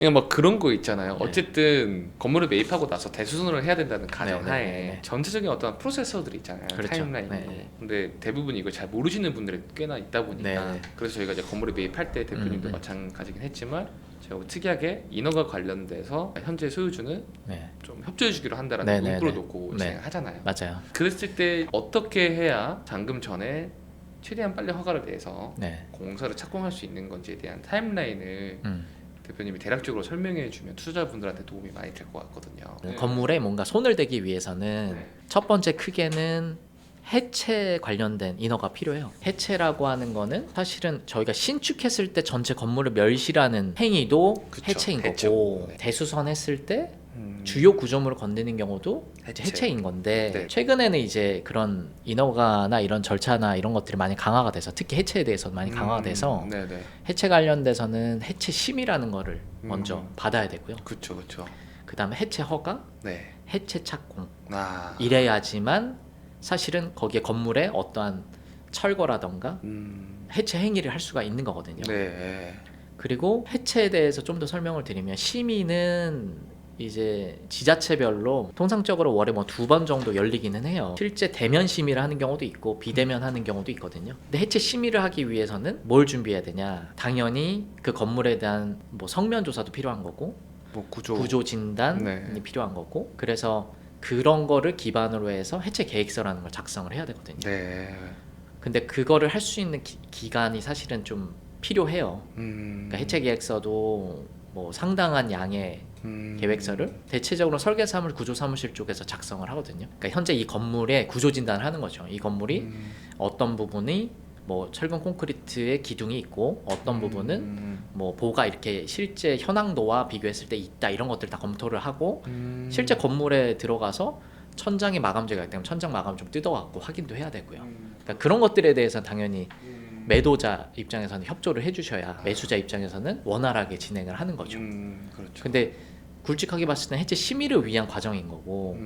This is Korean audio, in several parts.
그냥 막 그런 거 있잖아요. 네. 어쨌든 건물을 매입하고 나서 대수선을 해야 된다는 가정하에 네. 전체적인 어떤 프로세서들이 있잖아요. 그렇죠. 타임라인이. 네. 근데 대부분 이걸 잘 모르시는 분들이 꽤나 있다 보니까 네. 그래서 저희가 이제 건물을 매입할 때 대표님도 마찬가지긴 했지만 저희가 특이하게 인허가 관련돼서 현재 소유주는 네. 좀 협조해 주기로 한다라는 네. 문구를 네. 놓고 네. 진행하잖아요. 맞아요. 그랬을 때 어떻게 해야 잔금 전에 최대한 빨리 허가를 내서 네. 공사를 착공할 수 있는 건지에 대한 타임라인을 음. 대표님이 대략적으로 설명해 주면 투자자분들한테 도움이 많이 될 것 같거든요. 건물에 뭔가 손을 대기 위해서는 네. 첫 번째 크게는 해체 관련된 인허가 필요해요. 해체라고 하는 거는 사실은 저희가 신축했을 때 전체 건물을 멸실하는 행위도 그쵸, 해체인 해체고, 거고 네. 대수선 했을 때 주요 구조물을 건드는 경우도 해체. 해체인 건데 네. 최근에는 이제 그런 인허가나 이런 절차나 이런 것들이 많이 강화가 돼서 특히 해체에 대해서 많이 강화가 돼서 네네. 해체 관련돼서는 해체 심의라는 거를 먼저 받아야 되고요. 그쵸 그쵸. 그 다음에 해체 허가, 네. 해체 착공 아. 이래야지만 사실은 거기에 건물에 어떠한 철거라던가 해체 행위를 할 수가 있는 거거든요. 네. 그리고 해체에 대해서 좀 더 설명을 드리면 심의는 이제 지자체별로 통상적으로 월에 뭐 2번 정도 열리기는 해요. 실제 대면 심의를 하는 경우도 있고 비대면 하는 경우도 있거든요. 근데 해체 심의를 하기 위해서는 뭘 준비해야 되냐? 당연히 그 건물에 대한 뭐 성면 조사도 필요한 거고 뭐 구조. 구조 진단이 네. 필요한 거고 그래서 그런 거를 기반으로 해서 해체 계획서라는 걸 작성을 해야 되거든요. 네. 근데 그거를 할 수 있는 기간이 사실은 좀 필요해요. 그러니까 해체 계획서도 뭐 상당한 양의 계획서를 대체적으로 설계사무실 구조사무실 쪽에서 작성을 하거든요. 그러니까 현재 이 건물의 구조 진단을 하는 거죠. 이 건물이 어떤 부분이 뭐 철근 콘크리트의 기둥이 있고 어떤 부분은 뭐 보가 이렇게 실제 현황도와 비교했을 때 있다 이런 것들 다 검토를 하고 실제 건물에 들어가서 천장에 마감재가 있다면 천장 마감 좀 뜯어갖고 확인도 해야 되고요. 그러니까 그런 것들에 대해서는 당연히 매도자 입장에서는 협조를 해주셔야 매수자 입장에서는 원활하게 진행을 하는 거죠. 그렇죠. 근데 굵직하게 봤을 때는 해체 심의를 위한 과정인 거고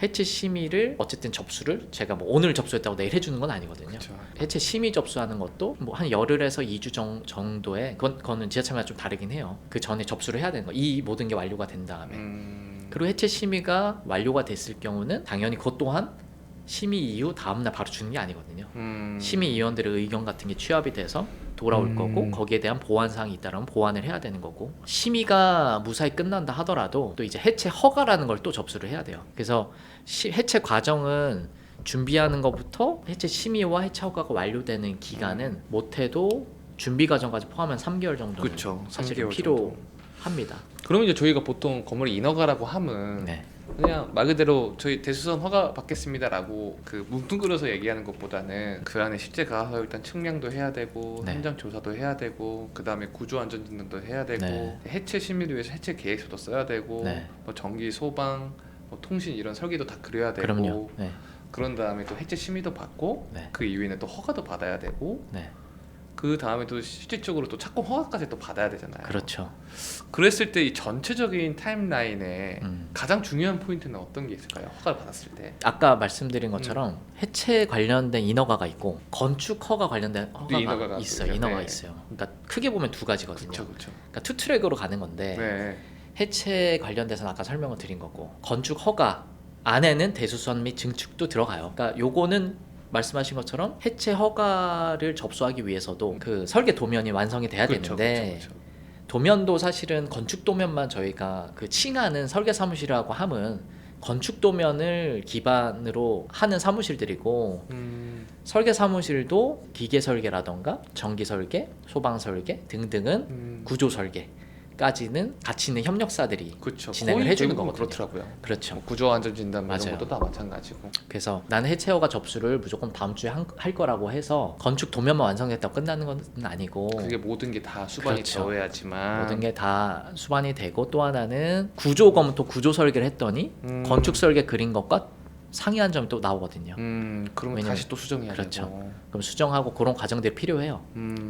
해체 심의를 어쨌든 접수를 제가 뭐 오늘 접수했다고 내일 해주는 건 아니거든요. 그렇죠. 해체 심의 접수하는 것도 뭐 한 열흘에서 2주 정도에 그거는 지자체마다 좀 다르긴 해요. 그 전에 접수를 해야 되는 거. 이 모든 게 완료가 된 다음에 그리고 해체 심의가 완료가 됐을 경우는 당연히 그것 또한 심의 이후 다음날 바로 주는 게 아니거든요. 심의위원들의 의견 같은 게 취합이 돼서 돌아올 거고 거기에 대한 보완 사항이 있다면 보완을 해야 되는 거고 심의가 무사히 끝난다 하더라도 또 이제 해체 허가라는 걸 또 접수를 해야 돼요. 그래서 해체 과정은 준비하는 것부터 해체 심의와 해체 허가가 완료되는 기간은 못해도 준비 과정까지 포함한 3개월 정도는 그쵸, 사실 3개월 필요합니다. 그러면 이제 저희가 보통 건물에 인허가라고 하면 네. 그냥 말 그대로 저희 대수선 허가 받겠습니다라고 그 뭉뚱그려서 얘기하는 것보다는 그 안에 실제 가서 일단 측량도 해야 되고 네. 현장 조사도 해야 되고 그 다음에 구조 안전 진단도 해야 되고 네. 해체 심의를 위해서 해체 계획서도 써야 되고 네. 뭐 전기 소방 뭐 통신 이런 설계도 다 그려야 되고 그럼요. 네. 그런 다음에 또 해체 심의도 받고 네. 그 이후에는 또 허가도 받아야 되고 네. 그 다음에 또 실질적으로 또 착공 허가까지 또 받아야 되잖아요. 그렇죠. 그랬을 때 이 전체적인 타임라인에 음. 가장 중요한 포인트는 어떤 게 있을까요? 허가를 받았을 때. 아까 말씀드린 것처럼 해체 관련된 인허가가 있고 건축 허가 관련된 허가가 인허가가 있어요. 있죠. 인허가 네. 있어요. 그러니까 크게 보면 두 가지거든요. 그렇죠. 그러니까 투 트랙으로 가는 건데 네. 해체 관련돼서는 아까 설명을 드린 거고 건축 허가 안에는 대수선 및 증축도 들어가요. 그러니까 요거는 말씀하신 것처럼 해체 허가를 접수하기 위해서도 그 설계 도면이 완성이 돼야 되는데 도면도 사실은 건축 도면만 저희가 그 칭하는 설계 사무실이라고 하면 건축 도면을 기반으로 하는 사무실들이고 설계 사무실도 기계 설계라던가 전기 설계, 소방 설계 등등은 구조 설계까지는 같이 있는 협력사들이 그렇죠. 진행을 해주는 거거든요. 그렇더라고요. 그렇죠. 뭐 구조 안전 진단 이런 맞아요. 것도 다 마찬가지고. 그래서 나는 해체 허가 접수를 무조건 다음 주에 할 거라고 해서 건축 도면만 완성됐다고 끝나는 건 아니고 그게 모든 게 다 수반이 그렇죠. 되어야지만 모든 게 다 수반이 되고 또 하나는 구조 검토 구조 설계를 했더니 건축 설계 그린 것과 상이한 점이 또 나오거든요. 그러면 왜냐면- 다시 또 수정해야 그렇죠. 되고. 그럼 수정하고 그런 과정들이 필요해요.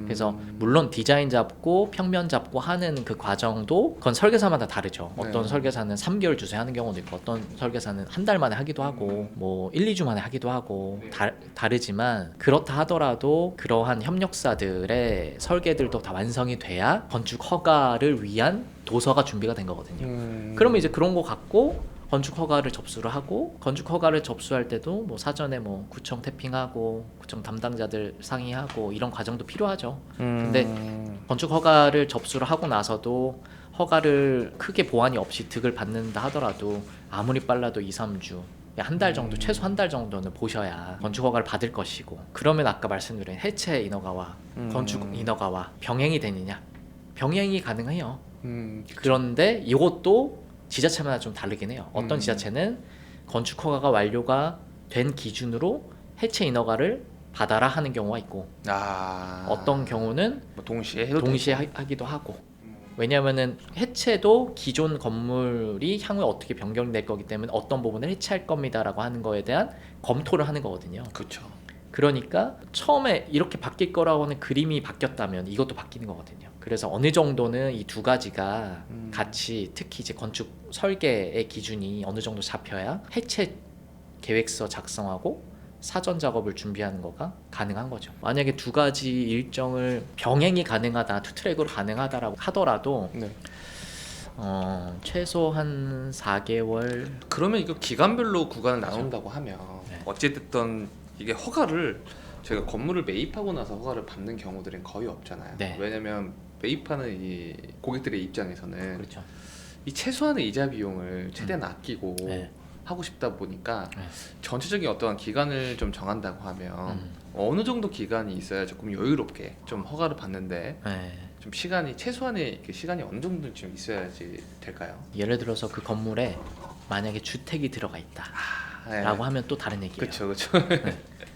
그래서 음. 물론 디자인 잡고 평면 잡고 하는 그 과정도 그건 설계사마다 다르죠. 어떤 네. 설계사는 3개월 주세 하는 경우도 있고 어떤 설계사는 한 달 만에 하기도 하고 뭐 1, 2주 만에 하기도 하고 네. 다르지만 그렇다 하더라도 그러한 협력사들의 설계들도 다 완성이 돼야 건축 허가를 위한 도서가 준비가 된 거거든요. 그러면 이제 그런 거 갖고 건축 허가를 접수를 하고 건축 허가를 접수할 때도 뭐 사전에 뭐 구청 태핑하고 구청 담당자들 상의하고 이런 과정도 필요하죠. 근데 건축 허가를 접수를 하고 나서도 허가를 크게 보완이 없이 득을 받는다 하더라도 아무리 빨라도 2, 3주 한 달 정도 최소 한 달 정도는 보셔야 건축 허가를 받을 것이고 그러면 아까 말씀드린 해체 인허가와 건축 인허가와 병행이 되느냐 병행이 가능해요. 그런데 이것도 지자체마다 좀 다르긴 해요. 어떤 지자체는 건축 허가가 완료가 된 기준으로 해체 인허가를 받아라 하는 경우가 있고 어떤 경우는 뭐 동시에 해도 동시에 되고. 하기도 하고 왜냐하면은 해체도 기존 건물이 향후에 어떻게 변경될 거기 때문에 어떤 부분을 해체할 겁니다라고 하는 거에 대한 검토를 하는 거거든요. 그렇죠. 그러니까 처음에 이렇게 바뀔 거라고 하는 그림이 바뀌었다면 이것도 바뀌는 거거든요. 그래서 어느 정도는 이 두 가지가 같이 특히 이제 건축 설계의 기준이 어느 정도 잡혀야 해체 계획서 작성하고 사전 작업을 준비하는 거가 가능한 거죠. 만약에 두 가지 일정을 병행이 가능하다, 투 트랙으로 가능하다라고 하더라도 네. 최소 한 4개월 그러면 이거 기간별로 구간을 나눈다고 하면 네. 어찌됐든 이게 허가를 저희가 건물을 매입하고 나서 허가를 받는 경우들은 거의 없잖아요. 네. 왜냐면 매입하는 이 고객들의 입장에서는 그렇죠. 이 최소한의 이자 비용을 최대한 아끼고 네. 하고 싶다 보니까 네. 전체적인 어떠한 기간을 좀 정한다고 하면 어느 정도 기간이 있어야 조금 여유롭게 좀 허가를 받는데 네. 좀 시간이 최소한의 그 시간이 어느 정도 좀 있어야지 될까요? 예를 들어서 그 건물에 만약에 주택이 들어가 있다라고 하면 또 다른 얘기예요. 그렇죠, 그렇죠.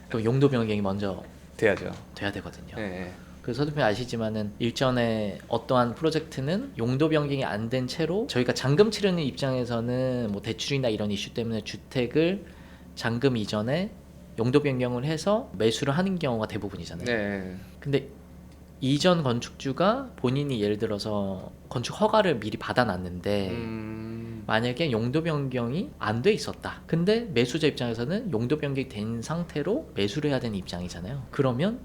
또 용도 변경이 먼저 돼야죠. 돼야 되거든요. 네. 그 서두표 아시지만은 일전에 어떠한 프로젝트는 용도 변경이 안 된 채로 저희가 잔금 치르는 입장에서는 뭐 대출이나 이런 이슈 때문에 주택을 잔금 이전에 용도 변경을 해서 매수를 하는 경우가 대부분이잖아요. 네. 근데 이전 건축주가 본인이 예를 들어서 건축 허가를 미리 받아놨는데 만약에 용도 변경이 안 돼 있었다. 근데 매수자 입장에서는 용도 변경이 된 상태로 매수를 해야 되는 입장이잖아요. 그러면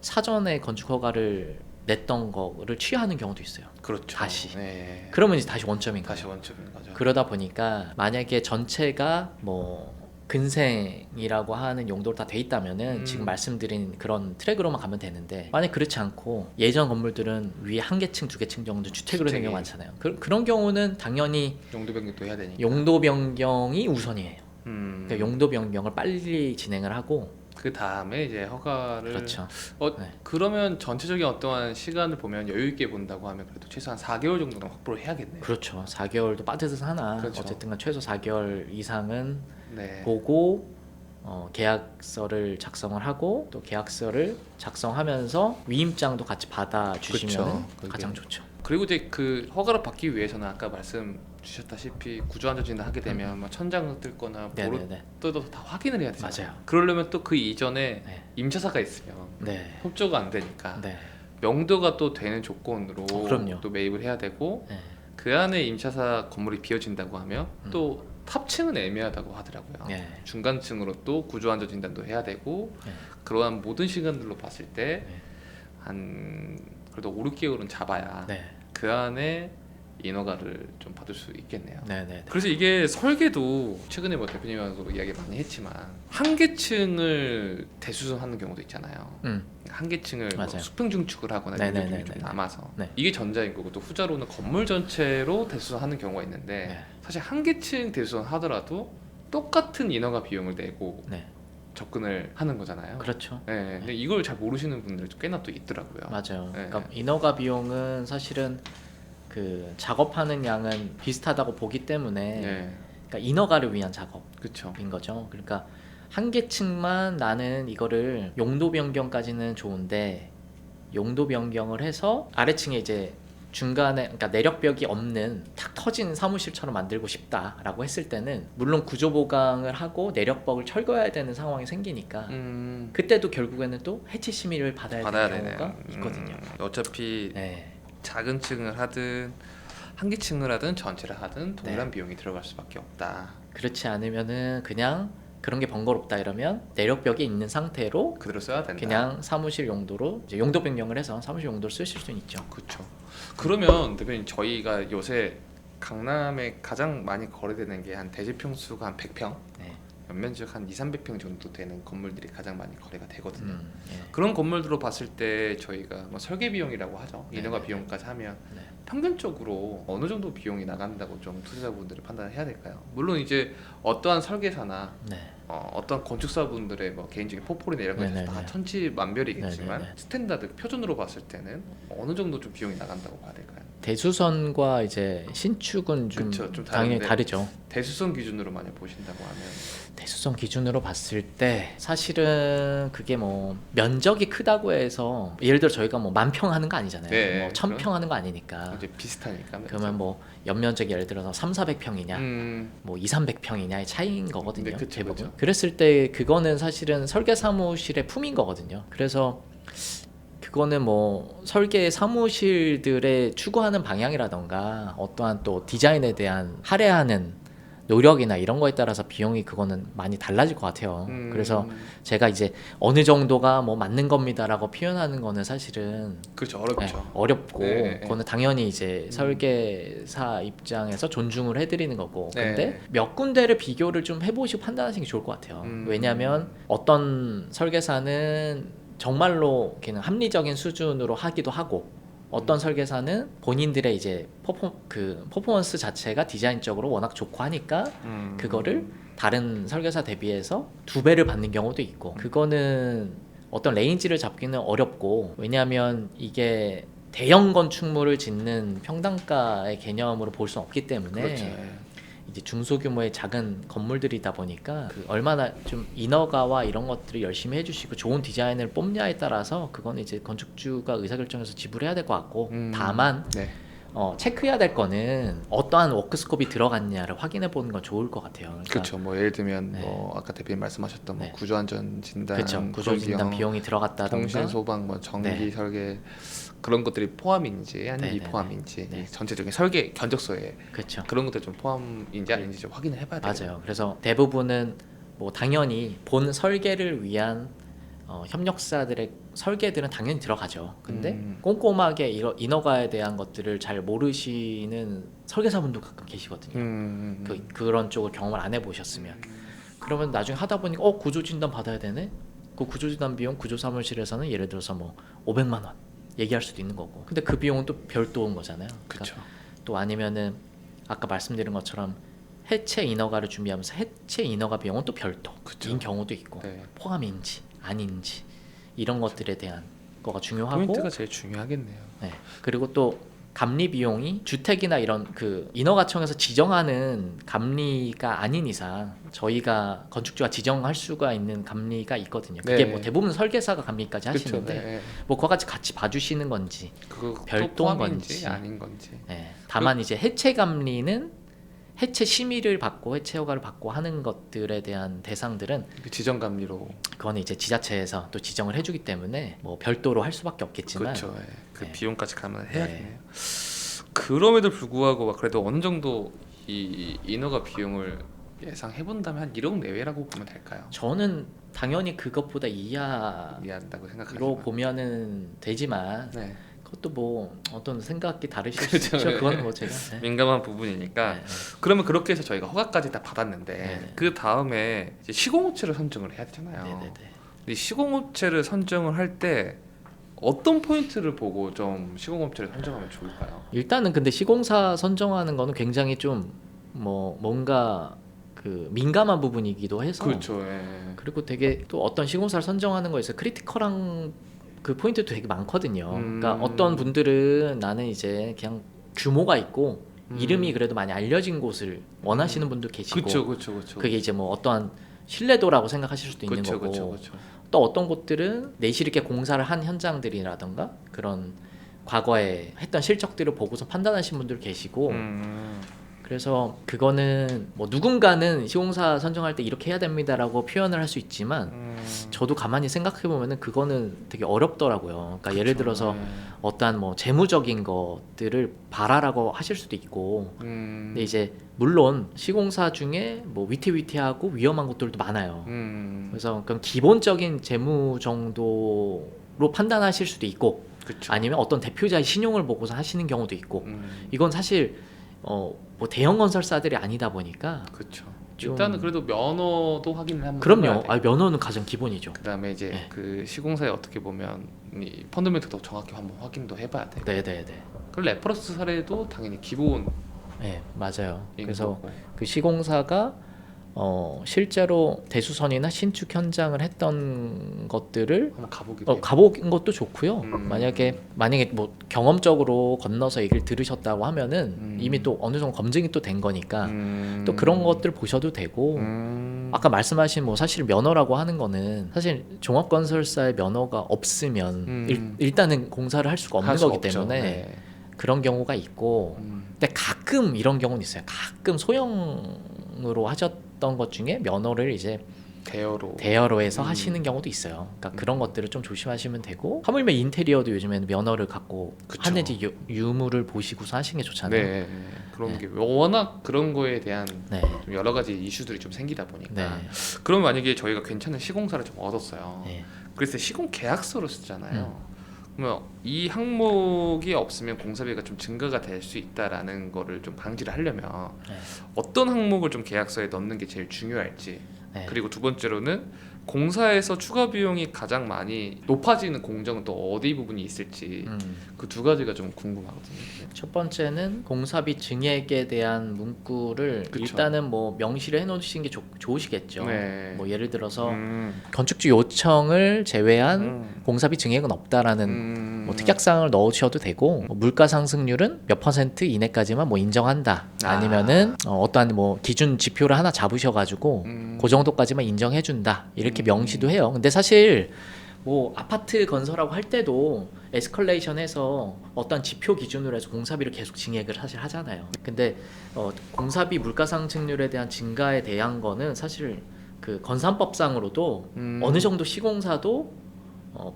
사전에 건축 허가를 냈던 거를 취하하는 경우도 있어요. 그렇죠. 다시. 네. 그러면 이제 다시 원점인 거예요. 다시 원점인 거죠. 그러다 보니까 만약에 전체가 뭐 근생이라고 하는 용도로 다 돼 있다면은 지금 말씀드린 그런 트랙으로만 가면 되는데 만약 그렇지 않고 예전 건물들은 위에 한 개층 두 개층 정도 주택으로 된 주택이. 경우가 많잖아요. 그런 경우는 당연히 용도 변경도 해야 되니까. 용도 변경이 우선이에요. 음. 그러니까 용도 변경을 빨리 진행을 하고 그 다음에 이제 허가를. 그렇죠. 네. 그러면 전체적인 어떠한 시간을 보면 여유 있게 본다고 하면 그래도 최소한 4개월 정도는 확보를 해야겠네요. 그렇죠. 4개월도 빠져서 하나 그렇죠. 어쨌든간 최소 4개월 이상은 네. 보고 계약서를 작성을 하고 또 계약서를 작성하면서 위임장도 같이 받아주시면 그쵸. 가장 그게. 좋죠. 그리고 이제 그 허가를 받기 위해서는 아까 말씀 주셨다시피 구조안전진단 하게 되면 뭐 천장을 뜯거나 보를 네네네. 뜯어서 다 확인을 해야 되잖아요. 맞아요. 그러려면 또 그 이전에 네. 임차사가 있으면 네. 협조가 안 되니까 네. 명도가 또 되는 조건으로 그럼요. 또 매입을 해야 되고 네. 그 안에 임차사 건물이 비어진다고 하면 음. 또 탑층은 애매하다고 하더라고요. 네. 중간층으로 또 구조안전진단도 해야 되고 네. 그러한 모든 시간들로 봤을 때 네. 한 그래도 5, 6개월은 잡아야 네. 그 안에 인허가를 좀 받을 수 있겠네요. 네네. 그래서 이게 설계도 최근에 뭐 대표님하고도 이야기 많이 했지만 한 개층을 대수선하는 경우도 있잖아요. 한 개층을 뭐 맞아요. 수평 중축을 하거나 네네네네. 유리중이 좀 남아서 네. 이게 전자인 거고 또 후자로는 건물 전체로 대수선하는 경우가 있는데 네. 사실 한 개층 대수선 하더라도 똑같은 인허가 비용을 내고 네. 접근을 하는 거잖아요. 그렇죠. 네, 근데 이걸 잘 모르시는 분들이 꽤나 또 있더라고요. 맞아요. 네. 그러니까 인허가 비용은 사실은 그 작업하는 양은 비슷하다고 보기 때문에 네, 그러니까 인허가를 위한 작업인 그렇죠. 거죠. 그러니까 한 개층만 나는 이거를 용도 변경까지는 좋은데 용도 변경을 해서 아래층에 이제 중간에 그러니까 내력벽이 없는 탁 터진 사무실처럼 만들고 싶다라고 했을 때는 물론 구조 보강을 하고 내력벽을 철거해야 되는 상황이 생기니까 그때도 결국에는 또 해체 심의를 받아야 되는 경우가 있거든요. 어차피 네. 작은 층을 하든 한 개 층을 하든 전체를 하든 동일한 비용이 들어갈 수밖에 없다. 그렇지 않으면은 그냥 그런 게 번거롭다 이러면 내력벽이 있는 상태로 그대로 써야 된다. 그냥 사무실 용도로 이제 용도 변경을 해서 사무실 용도로 쓰실 수는 있죠. 그렇죠. 그러면 대표님 저희가 요새 강남에 가장 많이 거래되는 게 한 대지평수가 한 100평, 네. 연면적 한 200~300평 정도 되는 건물들이 가장 많이 거래가 되거든요. 네. 그런 건물들로 봤을 때 저희가 뭐 설계 비용이라고 하죠. 네, 인허가 네, 비용까지 하면 네. 평균적으로 어느 정도 비용이 나간다고 좀 투자자분들이 판단을 해야 될까요? 물론 이제 어떠한 설계사나 네. 어떤 건축사분들의 뭐 개인적인 포폴이나 이런 것에 네네네. 다 천지만별이겠지만 네네네. 스탠다드 표준으로 봤을 때는 어느 정도 좀 비용이 나간다고 봐야 될까요? 대수선과 이제 신축은 좀, 그쵸, 좀 당연히 다른데. 다르죠. 대수성 기준으로 많이 보신다고 하면 대수성 기준으로 봤을 때 사실은 그게 뭐 면적이 크다고 해서 예를 들어 저희가 뭐 10,000평 하는 거 아니잖아요. 네, 뭐 1,000평 하는 거 아니니까. 이제 비슷하니까. 그러면 뭐 연면적이 예를 들어서 300~400평이냐 뭐 200~300평이냐의 차이인 거거든요. 네, 그쵸, 대부분. 그쵸. 그랬을 때 그거는 사실은 설계 사무실의 품인 거거든요. 그래서 그거는 뭐 설계 사무실들의 추구하는 방향이라던가 어떠한 또 디자인에 대한 할애하는 노력이나 이런 거에 따라서 비용이 그거는 많이 달라질 것 같아요. 그래서 제가 이제 어느 정도가 뭐 맞는 겁니다라고 표현하는 거는 사실은 그렇죠, 어렵죠. 어렵고 네. 그거는 당연히 이제 설계사 입장에서 존중을 해드리는 거고 네. 근데 몇 군데를 비교를 좀 해보시고 판단하시는 게 좋을 것 같아요. 왜냐하면 어떤 설계사는 정말로 그냥 합리적인 수준으로 하기도 하고 어떤 설계사는 본인들의 이제 퍼포먼스 자체가 디자인적으로 워낙 좋고 하니까 그거를 다른 설계사 대비해서 2배를 받는 경우도 있고 그거는 어떤 레인지를 잡기는 어렵고 왜냐하면 이게 대형 건축물을 짓는 평당가의 개념으로 볼 수는 없기 때문에 그렇죠. 이제 중소규모의 작은 건물들이다 보니까 그 얼마나 좀 인허가와 이런 것들을 열심히 해주시고 좋은 디자인을 뽑냐에 따라서 그건 이제 건축주가 의사결정해서 지불해야 될 것 같고 다만 네. 체크해야 될 거는 어떠한 워크스코프이 들어갔냐를 확인해 보는 건 좋을 것 같아요. 그러니까 그렇죠. 뭐 예를 들면 네. 뭐 아까 대표님 말씀하셨던 뭐 네. 구조안전 진단, 그렇죠. 구조진단 비용이 들어갔다던가 통신 소방, 뭐 전기 네. 설계 그런 것들이 포함인지 아니면 네, 비포함인지 네. 이 전체적인 설계 견적서에 그렇죠. 그런 것들 좀 포함인지 아닌지 좀 확인을 해봐야 돼요. 맞아요. 그래서 대부분은 뭐 당연히 본 설계를 위한 협력사들의 설계들은 당연히 들어가죠. 근데 꼼꼼하게 인허가에 대한 것들을 잘 모르시는 설계사분도 가끔 계시거든요. 그런 쪽을 경험을 안 해보셨으면 그러면 나중에 하다 보니까 구조진단 받아야 되네. 그 구조진단 비용 구조사무실에서는 예를 들어서 뭐 500만 원 얘기할 수도 있는 거고. 근데 그 비용은 또 별도인 거잖아요. 그렇죠. 또 아니면은 아까 말씀드린 것처럼 해체 인허가를 준비하면서 해체 인허가 비용은 또 별도인 경우도 있고 네. 포함인지 아닌지 이런 것들에 대한 거가 중요하고 포인트가 제일 중요하겠네요. 네. 그리고 또 감리 비용이 주택이나 이런 그 인허가청에서 지정하는 감리가 아닌 이상 저희가 건축주가 지정할 수가 있는 감리가 있거든요. 그게 네. 뭐 대부분 설계사가 감리까지 하시는데 네. 뭐 그거까지 같이 봐주시는 건지 그거 별도인 포함인지 건지. 아닌 건지. 네. 다만 이제 해체 감리는 해체 심의를 받고 해체 허가를 받고 하는 것들에 대한 대상들은 그 지정 감리로. 그거는 이제 지자체에서 또 지정을 해주기 때문에 뭐 별도로 할 수밖에 없겠지만 그렇죠. 예. 그 네. 비용까지 가면 해야겠네요. 그럼에도 불구하고 그래도 어느 정도 이 인허가 비용을 예상해 본다면 한 1억 내외라고 보면 될까요? 저는 당연히 그것보다 이하로 이해한다고 생각하지만. 보면은 되지만 네. 그것도 뭐 어떤 생각이 다르실 수 그렇죠. 있죠. 그건 뭐 제가 민감한 부분이니까. 네, 네. 그러면 그렇게 해서 저희가 허가까지 다 받았는데 네. 그 다음에 이제 시공업체를 선정을 해야 되잖아요. 네네네. 이 시공업체를 선정을 할 때 어떤 포인트를 보고 좀 시공업체를 선정하면 좋을까요? 일단은 근데 시공사 선정하는 거는 굉장히 좀 뭐 뭔가 그 민감한 부분이기도 해서 그렇죠. 예. 그리고 되게 또 어떤 시공사를 선정하는 거에서 크리티컬한 그 포인트도 되게 많거든요. 그러니까 어떤 분들은 나는 이제 그냥 규모가 있고 이름이 그래도 많이 알려진 곳을 원하시는 분도 계시고 그렇죠. 그게 이제 뭐 어떠한 신뢰도라고 생각하실 수도 있는 거고 그렇죠. 또 어떤 곳들은 내실 있게 공사를 한 현장들이라던가 그런 과거에 했던 실적들을 보고서 판단하신 분들 계시고 그래서 그거는 뭐 누군가는 시공사 선정할 때 이렇게 해야 됩니다라고 표현을 할 수 있지만 저도 가만히 생각해 보면은 그거는 되게 어렵더라고요. 그러니까 그쵸. 예를 들어서 어떠한 뭐 재무적인 것들을 바라라고 하실 수도 있고 근데 이제 물론 시공사 중에 뭐 위태위태하고 위험한 것들도 많아요. 그래서 그럼 기본적인 재무 정도로 판단하실 수도 있고 그쵸. 아니면 어떤 대표자의 신용을 보고서 하시는 경우도 있고 이건 사실 뭐 대형 건설사들이 아니다 보니까 그렇죠. 좀- 일단은 그래도 면허도 확인을 한번 그럼요. 해봐야 돼요. 면허는 가장 기본이죠. 그다음에 이제 네. 그 시공사에 어떻게 보면 이 펀더멘트도 정확히 한번 확인도 해봐야 돼. 네네네. 그 레퍼런스 사례도 당연히 기본. 네 맞아요. 그래서 거고. 그 시공사가 실제로 대수선이나 신축 현장을 했던 것들을 한번 가보기도 해요. 가본 것도 좋고요. 음. 만약에 뭐 경험적으로 건너서 얘기를 들으셨다고 하면은 이미 또 어느 정도 검증이 또 된 거니까 또 그런 것들 보셔도 되고 아까 말씀하신 뭐 사실 면허라고 하는 거는 사실 종합건설사의 면허가 없으면 일단은 공사를 할 수가 없는 할 수가 거기 없죠. 때문에 네. 그런 경우가 있고 근데 가끔 이런 경우는 있어요. 가끔 소형으로 하셨던 것 중에 면허를 이제 대여로 해서 하시는 경우도 있어요. 그러니까 그런 것들을 좀 조심하시면 되고 하물며 인테리어도 요즘에는 면허를 갖고 그쵸. 하는지 유무를 보시고서 하시는 게 좋잖아요. 네. 그런 네. 게 워낙 그런 거에 대한 네. 좀 여러 가지 이슈들이 좀 생기다 보니까. 네. 그럼 만약에 저희가 괜찮은 시공사를 좀 얻었어요. 네. 그래서 시공 계약서를 쓰잖아요. 그러면 이 항목이 없으면 공사비가 좀 증가가 될 수 있다라는 거를 좀 방지를 하려면 네. 어떤 항목을 좀 계약서에 넣는 게 제일 중요할지. 네. 그리고 두 번째로는 공사에서 추가 비용이 가장 많이 높아지는 공정은 또 어디 부분이 있을지 그 두 가지가 좀 궁금하거든요. 첫 번째는 공사비 증액에 대한 문구를 그쵸. 일단은 뭐 명시를 해놓으시는 게 좋으시겠죠. 네. 뭐 예를 들어서 건축주 요청을 제외한 공사비 증액은 없다라는 뭐 특약사항을 넣으셔도 되고 뭐 물가 상승률은 몇 퍼센트 이내까지만 뭐 인정한다. 아니면은 어떠한 뭐 기준 지표를 하나 잡으셔가지고 그 정도까지만 인정해준다. 이렇게 명시도 해요. 근데 사실 뭐 아파트 건설하고 할 때도 에스컬레이션해서 어떤 지표 기준으로 해서 공사비를 계속 증액을 사실 하잖아요. 근데 공사비 물가 상승률에 대한 증가에 대한 거는 사실 그 건산법상으로도 어느 정도 시공사도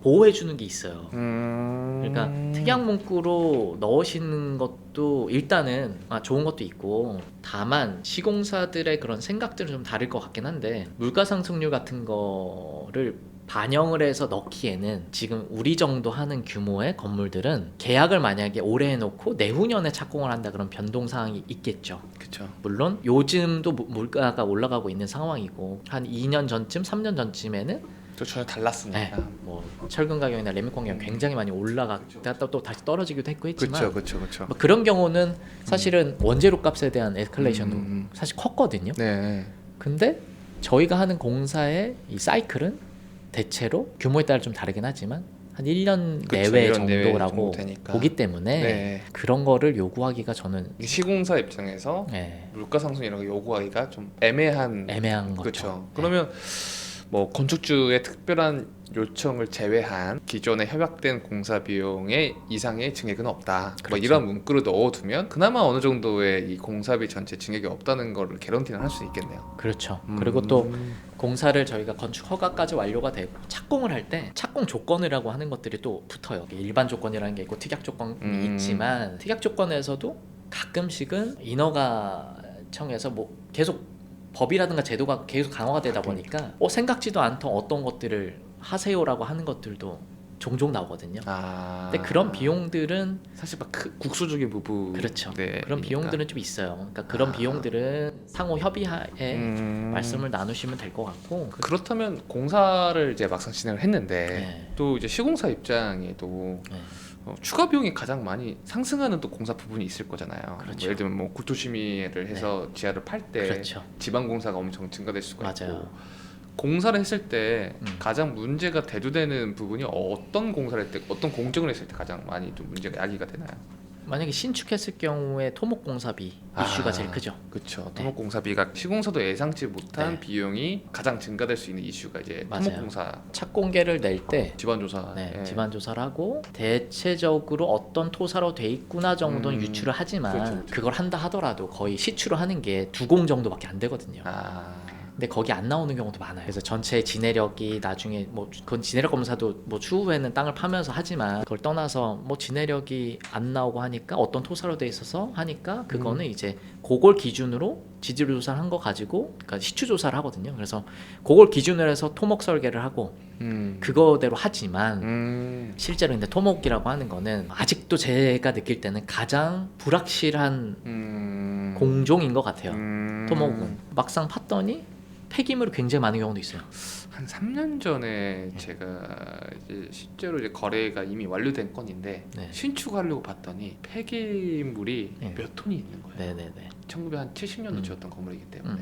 보호해 주는 게 있어요. 그러니까 특약 문구로 넣으시는 것도 일단은 좋은 것도 있고 다만 시공사들의 그런 생각들은 좀 다를 것 같긴 한데 물가 상승률 같은 거를 반영을 해서 넣기에는 지금 우리 정도 하는 규모의 건물들은 계약을 만약에 올해 해놓고 내후년에 착공을 한다 그런 변동사항이 있겠죠. 그렇죠. 물론 요즘도 물가가 올라가고 있는 상황이고 한 2년 전쯤 3년 전쯤에는 저 전혀 달랐으니까. 네, 뭐 철근 가격이나 레미콘 가격 굉장히 많이 올라갔다 또 다시 떨어지기도 했고 했지만 그렇죠. 뭐 그런 경우는 사실은 원재료 값에 대한 에스컬레이션도 사실 컸거든요. 네. 근데 저희가 하는 공사의 이 사이클은 대체로 규모에 따라 좀 다르긴 하지만 한 1년 그쵸, 내외 1년 내외 정도라고 정도 되니까. 보기 때문에 네. 그런 거를 요구하기가 저는 시공사 입장에서 물가 상승 이런 거 요구하기가 좀 애매한 거죠. 그렇죠. 그러면 뭐 건축주의 특별한 요청을 제외한 기존에 협약된 공사 비용의 이상의 증액은 없다. 그렇죠. 뭐 이런 문구를 넣어두면 그나마 어느 정도의 이 공사비 전체 증액이 없다는 거를 개런티는 할 수 있겠네요. 그렇죠. 그리고 또 공사를 저희가 건축 허가까지 완료가 되고 착공을 할 때 착공 조건이라고 하는 것들이 또 붙어요. 일반 조건이라는 게 있고 특약 조건이 있지만 특약 조건에서도 가끔씩은 인허가청에서 뭐 계속 법이라든가 제도가 계속 강화가 되다 보니까 생각지도 않던 어떤 것들을 하세요라고 하는 것들도 종종 나오거든요. 근데 그런 비용들은 사실 막 국수적인 부분 그렇죠. 네, 그런 비용들은 좀 있어요. 그러니까 그런 비용들은 상호 협의하에 말씀을 나누시면 될 것 같고 그렇다면 공사를 이제 막상 진행을 했는데 또 이제 시공사 입장에도 추가 비용이 가장 많이 상승하는 또 공사 부분이 있을 거잖아요. 그렇죠. 뭐 예를 들면 뭐 국토심의를 해서 지하를 팔 때 그렇죠. 지방 공사가 엄청 증가될 수가 맞아요. 있고 공사를 했을 때 가장 문제가 대두되는 부분이 어떤 공사를 할 때 어떤 공정을 했을 때 가장 많이 좀 문제가 야기가 되나요? 만약에 신축했을 경우에 토목공사비 이슈가 제일 크죠. 그렇죠. 토목공사비가 시공사도 예상치 못한 네. 비용이 가장 증가될 수 있는 이슈가 이제 맞아요. 토목공사 착공계를 낼 때 지반조사. 네, 지반조사를 하고 대체적으로 어떤 토사로 돼 있구나 정도는 유추를 하지만 그렇죠. 그걸 한다 하더라도 거의 시추를 하는 게 두 공 정도밖에 안 되거든요. 근데 거기 안 나오는 경우도 많아요. 그래서 전체 진해력이 나중에 뭐 그건 진해력 검사도 뭐 추후에는 땅을 파면서 하지만 그걸 떠나서 뭐 진해력이 안 나오고 하니까 어떤 토사로 돼 있어서 하니까 그거는 이제 그걸 기준으로 지지로 조사를 한 거 가지고 그러니까 시추 조사를 하거든요. 그래서 그걸 기준으로 해서 토목 설계를 하고 그거대로 하지만 실제로 근데 토목이라고 하는 거는 아직도 제가 느낄 때는 가장 불확실한 공종인 것 같아요. 토목은 막상 팠더니 폐기물이 굉장히 많은 경우도 있어요. 한 3년 전에 제가 이제 실제로 이제 거래가 이미 완료된 건인데 네. 신축하려고 봤더니 폐기물이 네. 몇 톤이 있는 거예요. 네네네. 1970년도 지었던 건물이기 때문에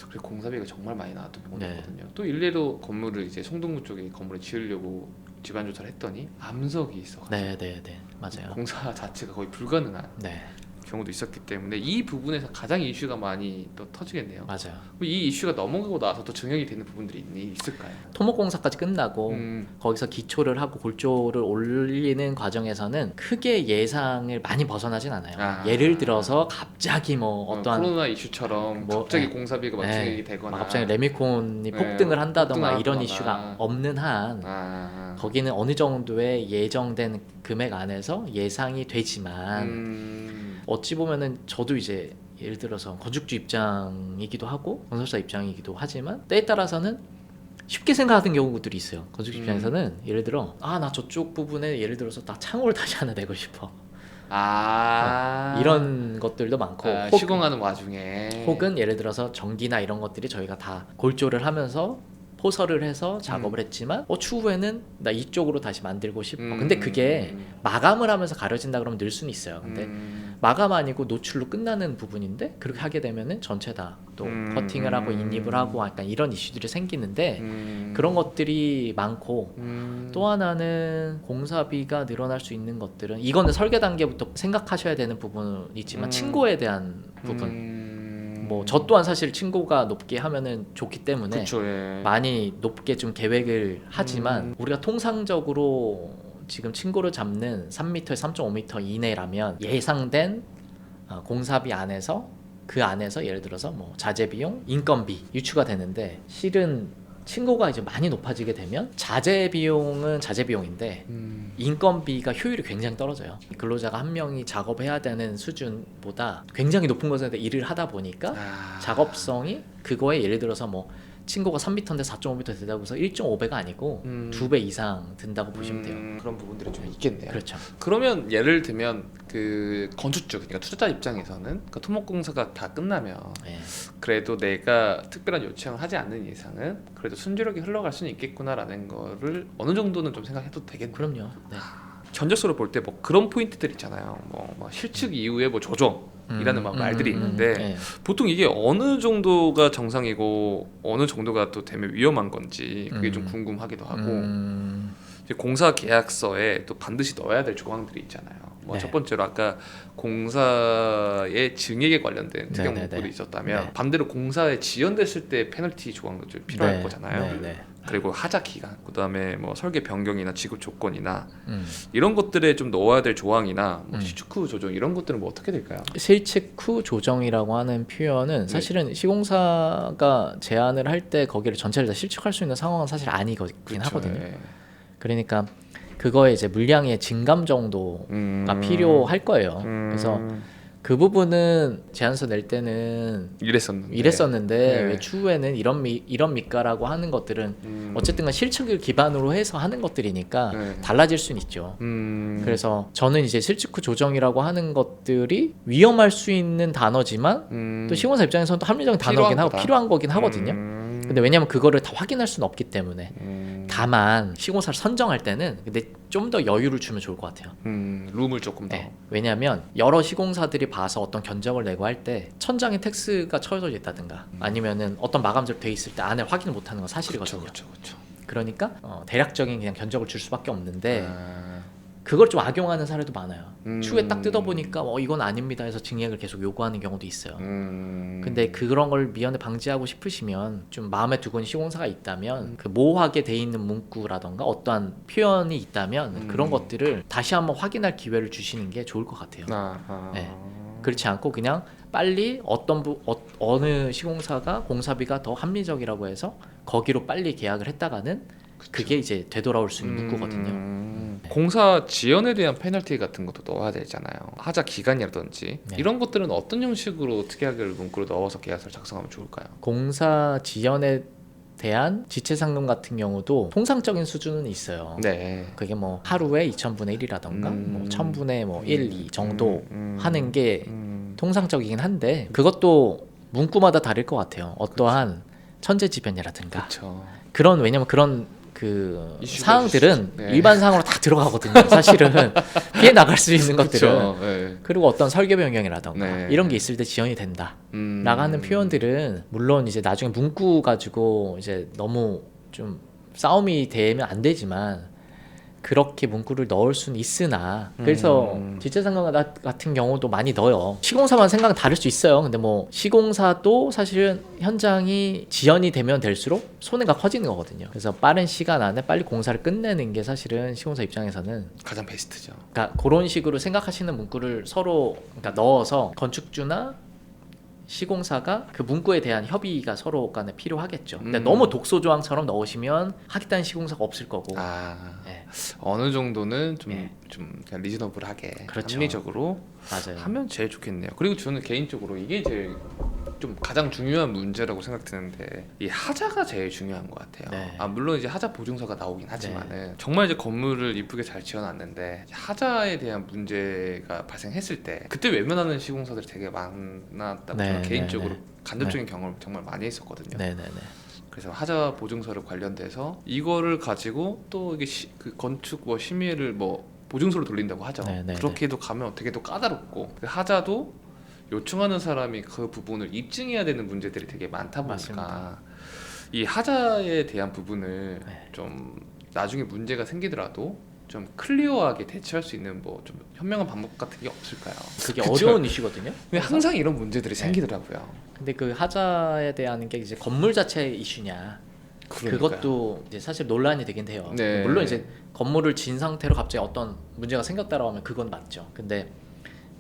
그리고 공사비가 정말 많이 나왔던 네. 건물이거든요. 또 일례로 건물을 이제 송동구 쪽에 건물을 지으려고 집안 조사를 했더니 암석이 있어가지고 네네네. 맞아요. 공사 자체가 거의 불가능한 네. 경우도 있었기 때문에 이 부분에서 가장 이슈가 많이 또 터지겠네요. 맞아요. 이 이슈가 넘어가고 나서 또 증액이 되는 부분들이 있을까요? 토목공사까지 끝나고 거기서 기초를 하고 골조를 올리는 과정에서는 크게 예상을 많이 벗어나진 않아요. 예를 들어서 갑자기 뭐 어떠한 코로나 이슈처럼 뭐, 갑자기 네. 공사비가 막 증액이 되거나 갑자기 레미콘이 네, 폭등을 한다던가 이런 폭등하거나. 이슈가 없는 한 거기는 어느 정도의 예정된 금액 안에서 예상이 되지만 어찌 보면은 저도 이제 예를 들어서 건축주 입장이기도 하고 건설사 입장이기도 하지만 때에 따라서는 쉽게 생각하는 경우들이 있어요. 건축주 입장에서는 예를 들어 나 저쪽 부분에 예를 들어서 나 창호를 다시 하나 내고 싶어. 이런 것들도 많고 시공하는 와중에 혹은 예를 들어서 전기나 이런 것들이 저희가 다 골조를 하면서 포설을 해서 작업을 했지만 추후에는 나 이쪽으로 다시 만들고 싶어. 근데 그게 마감을 하면서 가려진다 그러면 늘 수는 있어요. 근데 마감 아니고 노출로 끝나는 부분인데 그렇게 하게 되면은 전체 다 또 커팅을 하고 인입을 하고 약간 이런 이슈들이 생기는데 그런 것들이 많고 또 하나는 공사비가 늘어날 수 있는 것들은 이거는 설계 단계부터 생각하셔야 되는 부분이지만 층고에 대한 부분 뭐 저 또한 사실 층고가 높게 하면은 좋기 때문에 그쵸, 예. 많이 높게 좀 계획을 하지만 우리가 통상적으로 지금 층고를 잡는 3m에 3.5m 이내라면 예상된 공사비 안에서 그 안에서 예를 들어서 뭐 자재 비용, 인건비 유추가 되는데 실은 층고가 이제 많이 높아지게 되면 자재 비용은 자재 비용인데 인건비가 효율이 굉장히 떨어져요. 근로자가 한 명이 작업해야 되는 수준보다 굉장히 높은 곳에 일을 하다 보니까 작업성이 그거에 예를 들어서 뭐 층고가 3m인데 4.5m 된다고 해서 1.5배가 아니고 2배 이상 든다고 보시면 돼요. 그런 부분들이 좀 있겠네요. 그렇죠. 그러면 예를 들면 그 건축주, 그러니까 투자자 입장에서는 그러니까 토목공사가 다 끝나면 네. 그래도 내가 특별한 요청을 하지 않는 이상은 그래도 순조롭게 흘러갈 수는 있겠구나라는 거를 어느 정도는 좀 생각해도 되겠네요. 그럼요. 네. 견적서를 볼 때 뭐 그런 포인트들 있잖아요. 뭐 실측 이후에 뭐 조정이라는 막 말들이 있는데 네. 보통 이게 어느 정도가 정상이고 어느 정도가 또 되면 위험한 건지 그게 좀 궁금하기도 하고 이제 공사 계약서에 또 반드시 넣어야 될 조항들이 있잖아요. 뭐 첫 번째로 아까 공사의 증액에 관련된 특정 문구도 있었다면 반대로 공사에 지연됐을 때 페널티 조항도 좀 필요할 거잖아요. 그리고 하자 기간, 그다음에 뭐 설계 변경이나 지급 조건이나 이런 것들에 좀 넣어야 될 조항이나 뭐 시축 후 조정 이런 것들은 뭐 어떻게 될까요? 실측 후 조정이라고 하는 표현은 사실은 시공사가 제안을 할 때 거기를 전체를 다 실측할 수 있는 상황은 사실 아니긴 하거든요. 그러니까 그거에 이제 물량의 증감 정도가 필요할 거예요. 그래서 그 부분은 제안서 낼 때는 이랬었는데 왜 추후에는 이런 미가라고 하는 것들은 어쨌든간 실측을 기반으로 해서 하는 것들이니까 달라질 수는 있죠. 그래서 저는 이제 실측 후 조정이라고 하는 것들이 위험할 수 있는 단어지만 또 시공사 입장에서는 또 합리적인 단어긴 하고 필요한 거긴 하거든요. 근데 왜냐면 그거를 다 확인할 수는 없기 때문에 다만 시공사를 선정할 때는 근데 좀 더 여유를 주면 좋을 것 같아요. 룸을 조금 더. 왜냐하면 여러 시공사들이 봐서 어떤 견적을 내고 할 때 천장에 텍스가 쳐져 있다든가 아니면은 어떤 마감재로 돼 있을 때 안에 확인을 못하는 건 사실이거든요. 그쵸. 그러니까 대략적인 그냥 견적을 줄 수밖에 없는데 그걸 좀 악용하는 사례도 많아요. 추후에 딱 뜯어보니까 이건 아닙니다 해서 증액을 계속 요구하는 경우도 있어요. 근데 그런 걸 미연에 방지하고 싶으시면 좀 마음에 두고 있는 시공사가 있다면 그 모호하게 돼 있는 문구라던가 어떠한 표현이 있다면 그런 것들을 다시 한번 확인할 기회를 주시는 게 좋을 것 같아요. 네. 그렇지 않고 그냥 빨리 어느 시공사가 공사비가 더 합리적이라고 해서 거기로 빨리 계약을 했다가는 그게 이제 되돌아올 수 있는 문구거든요. 공사 지연에 대한 페널티 같은 것도 넣어야 되잖아요. 하자 기간이라든지 네. 이런 것들은 어떤 형식으로 특약을 문구로 넣어서 계약서를 작성하면 좋을까요? 공사 지연에 대한 지체 상금 같은 경우도 통상적인 수준은 있어요. 네. 그게 뭐 하루에 2000분의 1이라던가 뭐 1000분의 뭐 1, 2 정도 하는 게 통상적이긴 한데 그것도 문구마다 다를 것 같아요. 어떠한 천재지변이라든가 그렇죠. 왜냐면 그런 그 이슈가 사항들은 네. 일반 사항으로 다 들어가거든요. 사실은 피해 나갈 수 있는 것들은. 네. 그리고 어떤 설계 변경이라던가 네. 이런 게 있을 때 지연이 된다 라고 하는 표현들은 물론 이제 나중에 문구 가지고 이제 너무 좀 싸움이 되면 안 되지만 그렇게 문구를 넣을 수는 있으나 그래서 지체상금 같은 경우도 많이 넣어요. 시공사만 생각은 다를 수 있어요. 근데 뭐 시공사도 사실은 현장이 지연이 되면 될수록 손해가 커지는 거거든요. 그래서 빠른 시간 안에 빨리 공사를 끝내는 게 사실은 시공사 입장에서는 가장 베스트죠. 그러니까 그런 식으로 생각하시는 문구를 서로 그러니까 넣어서 건축주나 시공사가 그 문구에 대한 협의가 서로 간에 필요하겠죠. 근데 너무 독소조항처럼 넣으시면 하겠다는 시공사가 없을 거고. 네. 어느 정도는 좀 네. 그냥 리즈너블하게 그렇죠. 합리적으로 맞아요. 하면 제일 좋겠네요. 그리고 저는 개인적으로 이게 제일 좀 가장 중요한 문제라고 생각드는데 이 하자가 제일 중요한 것 같아요. 네. 물론 이제 하자 보증서가 나오긴 하지만은 정말 이제 건물을 이쁘게 잘 지어놨는데 하자에 대한 문제가 발생했을 때 그때 외면하는 시공사들이 되게 많았다고 네, 저는 네, 개인적으로 네. 간접적인 경험을 정말 많이 했었거든요. 네네네. 그래서 하자 보증서를 관련돼서 이거를 가지고 또 이게 그 건축 뭐 심의를 뭐 보증서로 돌린다고 하죠. 네네네. 그렇게도 가면 되게 또 까다롭고 그 하자도 요청하는 사람이 그 부분을 입증해야 되는 문제들이 되게 많다 보니까 맞습니다. 이 하자에 대한 부분을 네. 좀 나중에 문제가 생기더라도 좀 클리어하게 대처할 수 있는 뭐 좀 현명한 방법 같은 게 없을까요? 그게 그쵸? 어려운 이슈거든요. 근데 항상 이런 문제들이 네. 생기더라고요. 근데 그 하자에 대한 게 이제 건물 자체 이슈냐 그러니까요. 그것도 이제 사실 논란이 되긴 돼요. 네. 물론 이제 건물을 진 상태로 갑자기 어떤 문제가 생겼다라고 하면 그건 맞죠. 근데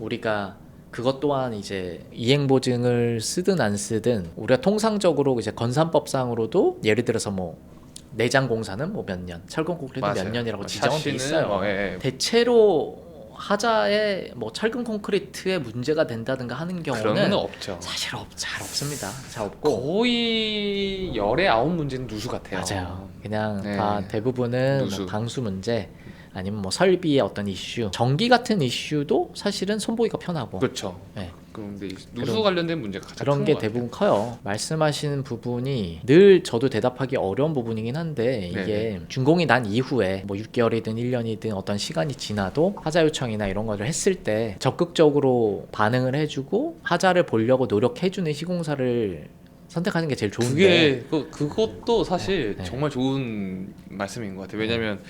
우리가 그것 또한 이제 이행 보증을 쓰든 안 쓰든 우리가 통상적으로 이제 건산법상으로도 예를 들어서 뭐 내장 공사는 뭐 몇 년, 철근 콘크리트 몇 맞아요. 년이라고 지정은 돼 샤시는 있어요. 뭐, 예. 대체로 하자에 뭐 철근 콘크리트에 문제가 된다든가 하는 그런 경우는 건 없죠. 사실 잘 없습니다. 잘 없고 거의 열의 9 문제는 누수 같아요. 맞아요. 그냥 네. 다 대부분은 누수. 뭐 방수 문제 아니면 뭐 설비의 어떤 이슈, 전기 같은 이슈도 사실은 손보기가 편하고 그렇죠. 네. 그런데 이 누수 관련된 문제가 가장 그런 큰 게 것 같아요. 대부분 커요. 말씀하시는 부분이 늘 저도 대답하기 어려운 부분이긴 한데 이게 네네. 준공이 난 이후에 뭐 6개월이든 1년이든 어떤 시간이 지나도 하자 요청이나 이런 거를 했을 때 적극적으로 반응을 해주고 하자를 보려고 노력해주는 시공사를 선택하는 게 제일 좋은데 그것도 사실 네. 정말 좋은 말씀인 것 같아요. 왜냐하면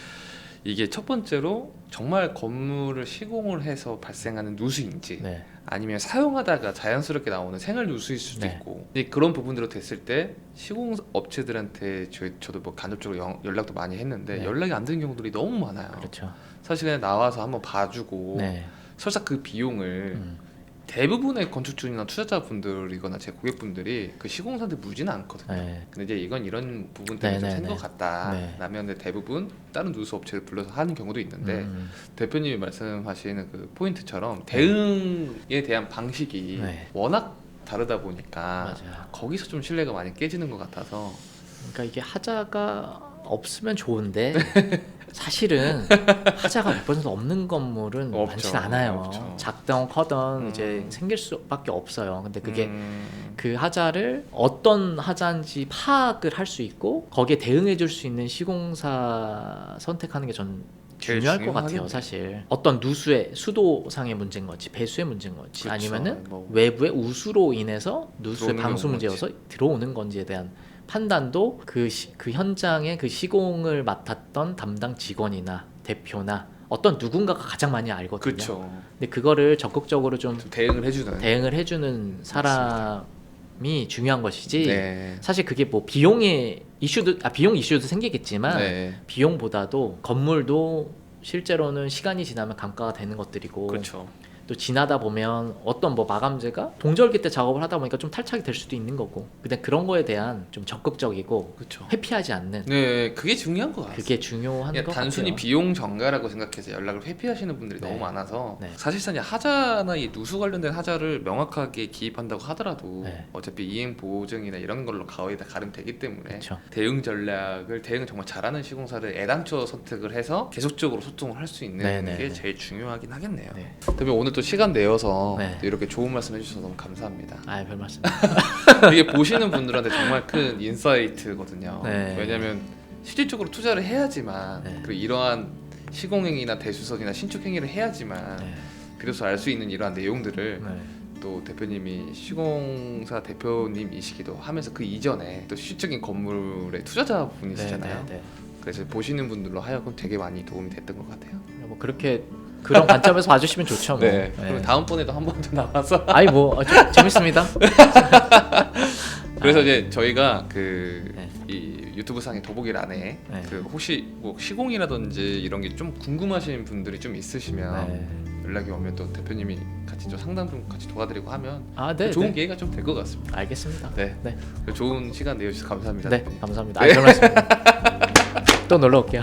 이게 첫 번째로 정말 건물을 시공을 해서 발생하는 누수인지 네. 아니면 사용하다가 자연스럽게 나오는 생활 누수일 수도 네. 있고 근데 그런 부분으로 됐을 때 시공 업체들한테 저도 뭐 간접적으로 연락도 많이 했는데 네. 연락이 안 되는 경우들이 너무 많아요. 그렇죠. 사실 그냥 나와서 한번 봐주고 네. 설사 그 비용을 대부분의 건축주나 투자자분들이거나 제 고객분들이 그 시공사한테 물지는 않거든요. 네. 근데 이제 이건 이런 부분 때문에 좀 네네네. 생것 같다 네. 라면 대부분 다른 누수 업체를 불러서 하는 경우도 있는데 대표님이 말씀하시는 그 포인트처럼 대응에 대한 방식이 네. 워낙 다르다 보니까 맞아요. 거기서 좀 신뢰가 많이 깨지는 것 같아서 그러니까 이게 하자가 없으면 좋은데 사실은 하자가 100% 없는 건물은 없죠. 많진 않아요. 없죠. 작던 커던 이제 생길 수밖에 없어요. 근데 그게 음, 그 하자를 어떤 하자인지 파악을 할 수 있고 거기에 대응해 줄 수 있는 시공사 선택하는 게 전 제일 중요할 것 중요하겠네요. 같아요. 사실 어떤 누수의 수도상의 문제인 건지 배수의 문제인 건지 그렇죠. 아니면은 뭐. 외부의 우수로 인해서 누수의 들어오는 방수 경우인 문제여서 들어오는 건지에 대한 판단도 그 현장의 그 시공을 맡았던 담당 직원이나 대표나 어떤 누군가가 가장 많이 알거든요. 그렇죠. 근데 그거를 적극적으로 좀 대응을 해주는 사람이 중요한 것이지. 네. 사실 그게 뭐 비용의 이슈도 비용 이슈도 생기겠지만 네. 비용보다도 건물도 실제로는 시간이 지나면 감가가 되는 것들이고 그렇죠. 또 지나다 보면 어떤 뭐 마감재가 동절기 때 작업을 하다 보니까 좀 탈착이 될 수도 있는 거고 근데 그런 거에 대한 좀 적극적이고 그렇죠. 회피하지 않는 네, 그게 중요한 것 같아요. 그게 중요한 것 단순히 같아요. 비용 전가라고 생각해서 연락을 회피하시는 분들이 네. 너무 많아서 네. 사실상 이 하자나 이 누수 관련된 하자를 명확하게 기입한다고 하더라도 네. 어차피 이행 보증이나 이런 걸로 거의 다 가름되기 때문에 그렇죠. 대응 정말 잘하는 시공사를 애당초 선택을 해서 계속적으로 소통을 할 수 있는 네, 네, 게 네. 제일 중요하긴 하겠네요. 네. 대표님 오늘 또 시간 내어서 네. 또 이렇게 좋은 말씀 해주셔서 너무 감사합니다. 아, 별 말씀. 이게 보시는 분들한테 정말 큰 인사이트거든요. 네. 왜냐하면 실질적으로 투자를 해야지만 네. 그리고 이러한 시공행위나 대수선이나 신축행위를 해야지만 네. 그래서 알 수 있는 이러한 내용들을 네. 또 대표님이 시공사 대표님이시기도 하면서 그 이전에 또 실질적인 건물의 투자자 분이시잖아요. 네, 네, 네. 그래서 보시는 분들로 하여금 되게 많이 도움이 됐던 것 같아요. 뭐 그렇게 그런 관점에서 봐주시면 좋죠. 뭐. 네. 그럼 다음번에도 한 번 더 나와서 아니 뭐 재밌습니다. 그래서 이제 저희가 네. 이 유튜브 상의 더보기란에 네. 그 혹시 뭐 시공이라든지 이런 게 좀 궁금하신 분들이 좀 있으시면 네. 연락이 오면 또 대표님이 같이 좀 상담 좀 같이 도와드리고 하면 아, 네. 좋은 네. 기회가 좀 될 것 같습니다. 알겠습니다. 네. 네. 좋은 시간 내주셔서 감사합니다. 네, 대표님. 감사합니다. 아, 별 말씀. 또 놀러 올게요.